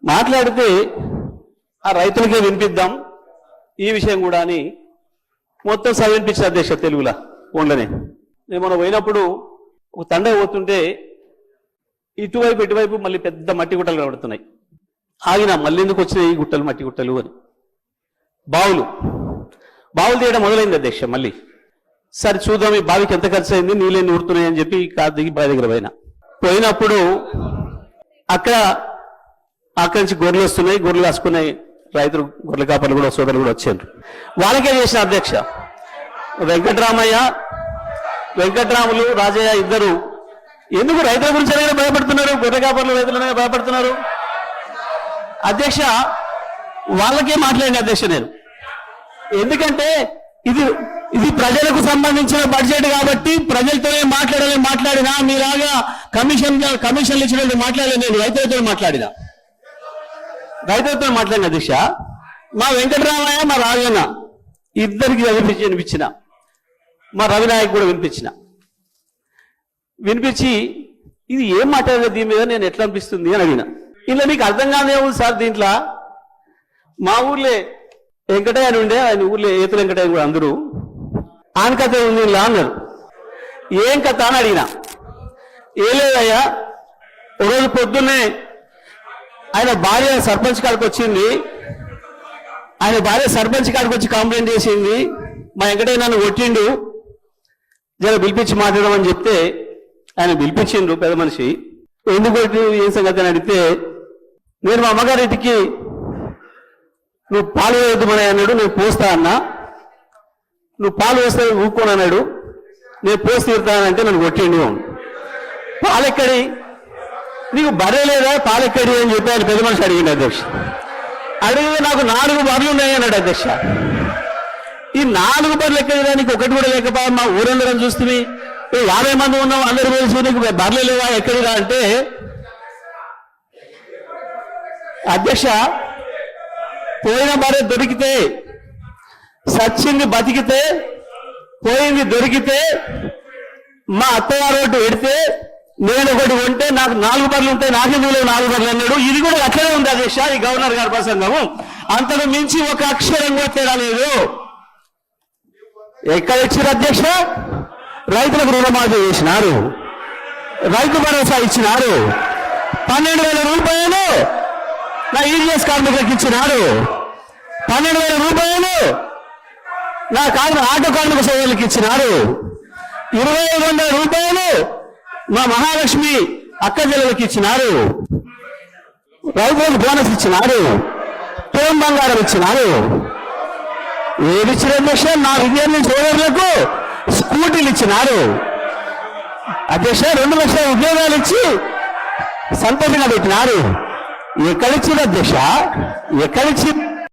మాట్లాడితే ఆ రైతులకే వినిపిద్దాం ఈ విషయం కూడా అని మొత్తం చదివినిపించిన అధ్యక్ష తెలుగులా ఫోన్లోనే. నేను మనం పోయినప్పుడు ఒక తండ పోతుంటే ఇటువైపు ఇటువైపు మళ్ళీ పెద్ద మట్టి గుట్టలు కనబడుతున్నాయి. ఆగిన మళ్ళీ ఎందుకు వచ్చినాయి ఈ గుట్టలు మట్టి గుట్టలు అని. బావులు తీయడం మొదలైంది అధ్యక్ష. మళ్ళీ సరే చూద్దాం ఈ బావికి ఎంత ఖర్చు అయింది, నీళ్ళని ఊరుతున్నాయి అని చెప్పి కారు దిగి బావి దగ్గర పోయినప్పుడు అక్కడి నుంచి గొర్రెలు వస్తున్నాయి, గొర్రెలు కాసుకున్నాయి. రైతులు గొర్రెల కాపర్లు కూడా సోదరులు కూడా వచ్చారు. వాళ్ళకే చేసిన అధ్యక్ష. వెంకట్రాములు రాజయ్య ఇద్దరు ఎందుకు రైతుల గురించి అనేది భయపడుతున్నారు, గొర్రె కాపర్లు రైతులనే భయపడుతున్నారు అధ్యక్ష. వాళ్ళకే మాట్లాడిన అధ్యక్ష నేను. ఎందుకంటే ఇది ప్రజలకు సంబంధించిన బడ్జెట్ కాబట్టి ప్రజలతోనే మాట్లాడినా మీలాగా కమిషన్లు ఇచ్చినట్టు మాట్లాడలేదు. నేను రైతులతో మాట్లాడిన అధ్యక్ష. మా వెంకటరామయ్య మా రాజన్న ఇద్దరికి వినిపించిన, మా రవినాయక్ కూడా వినిపించి ఇది ఏం మాట్లాడలేదు దీని మీద నేను ఎట్లా అనిపిస్తుంది అని అడిగిన. ఇలా నీకు అర్థం కాదేమో సార్, దీంట్లో మా ఊర్లే వెంకటయ్య అని ఉండే, ఆయన ఊర్లో ఏతుల వెంకటయ్య కూడా అందరూ ఆయన కథ ఉంది ఇలా అన్నారు. ఏం కథ అని అడిగిన. ఏం లేదయ్యా, ఒకరోజు పొద్దున్నే ఆయన భార్య సర్పంచ్ కాడికి వచ్చింది. ఆయన భార్య సర్పంచ్ కాడికి వచ్చి కంప్లైంట్ చేసింది, మా వెంకటయ్య నన్ను కొట్టిండు, జర పిలిపించి మాట్లాడమని చెప్తే ఆయన పిలిపించిండు పెద్ద మనిషి. ఎందుకు కొట్టి ఏం సంగతి అని అడిగితే, నేను మా అమ్మగారింటికి నువ్వు పాలు వేయద్దుమని అన్నాడు, నేను పోస్తా అన్నా. నువ్వు పాలు వేస్తే ఊరుకోని అన్నాడు, నేను పోసి తీరుతానంటే నన్ను కొట్టిండు. పాలెక్కడి, నీకు బర్రె లేదా పాలెక్కడి అని చెప్పి ఆయన పెద్ద మనిషి అడిగిండు అధ్యక్ష. అడిగితే నాకు 4 బర్రెలు ఉన్నాయి అన్నాడు అధ్యక్ష. ఈ 4 బర్రెలు ఎక్కడిదా, నీకు ఒకటి కూడా లేకపోయా, మా ఊరందరం చూస్తుంది 50 మంది ఉన్నాం అందరూ తెలుసు, నీకు బర్రెలు లేవా ఎక్కడిదా అంటే అధ్యక్ష, పోయిన బర్రె దొరికితే, సచ్చింది బతికితే, పోయింది దొరికితే, మా అత్తగారు ఒకటి పెడితే నేను ఒకటి కొంటే నాకు 4 బర్రెలు ఉంటాయి, నాకెందుకు 4 బర్రెలు అన్నాడు. ఇది కూడా అట్లనే ఉంది అధ్యక్ష ఈ గవర్నర్ గారి ప్రసంగము. అంతకు మించి ఒక అక్షరం కూడా తేడా లేదు. ఎక్కడ ఇచ్చారు అధ్యక్ష? రైతులకు రుణమాఫీ చేసినారు, రైతు భరోసా ఇచ్చినారు, 12,000 రూపాయలు నా ఈజీఎస్ కార్మికులకు ఇచ్చినారు, 12,000 రూపాయలు నా ఆటో కార్మిక సోదరులకు ఇచ్చినారు, 2,500 రూపాయలు మా మహాలక్ష్మి అక్క చెల్లెలకు ఇచ్చినారు, రైతులకు బోనస్ ఇచ్చినారు, తోం బంగారం ఇచ్చినారు. ఏది ఇచ్చిన అధ్యక్ష? నా విద్యార్థి సోదరులకు స్కూటీలు ఇచ్చినారు అధ్యక్ష. 2 లక్షల ఉద్యోగాలు ఇచ్చి సంతోషంగా పెట్టినారు. ఎక్కడిచ్చింది అధ్యక్ష? ఎక్కడిచ్చి